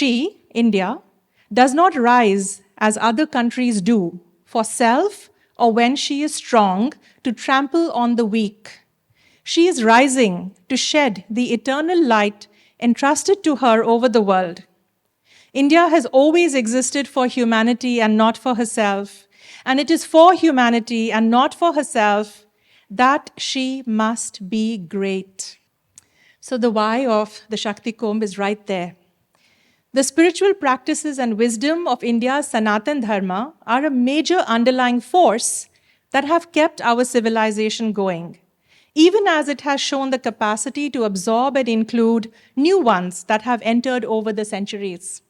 She, India, does not rise as other countries do for self or when she is strong to trample on the weak. She is rising to shed the eternal light entrusted to her over the world. India has always existed for humanity and not for herself, and it is for humanity and not for herself that she must be great. So the why of the Shakti Kumbh is right there. The spiritual practices and wisdom of India's Sanatan Dharma are a major underlying force that have kept our civilization going, even as it has shown the capacity to absorb and include new ones that have entered over the centuries.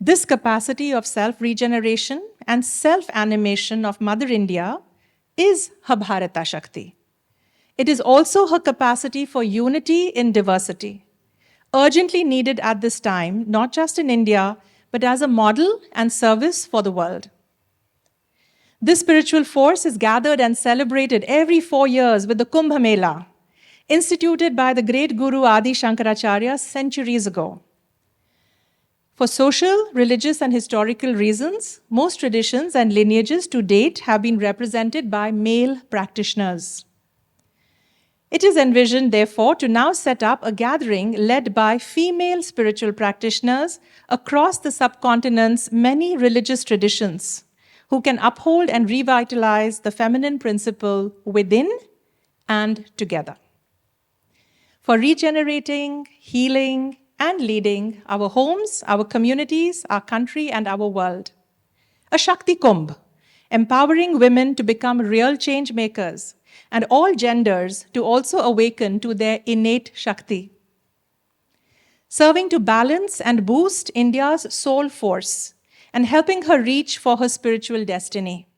This capacity of self-regeneration and self-animation of Mother India is her Bharatiya Shakti. It is also her capacity for unity in diversity, urgently needed at this time, not just in India, but as a model and service for the world. This spiritual force is gathered and celebrated every 4 years with the Kumbh Mela, instituted by the great Guru Adi Shankaracharya centuries ago. For social, religious, and historical reasons, most traditions and lineages to date have been represented by male practitioners. It is envisioned, therefore, to now set up a gathering led by female spiritual practitioners across the subcontinent's many religious traditions, who can uphold and revitalize the feminine principle within and together. For regenerating, healing, and leading our homes, our communities, our country, and our world. A Shakti Kumbh, empowering women to become real change makers, and all genders to also awaken to their innate Shakti. Serving to balance and boost India's soul force, and helping her reach for her spiritual destiny.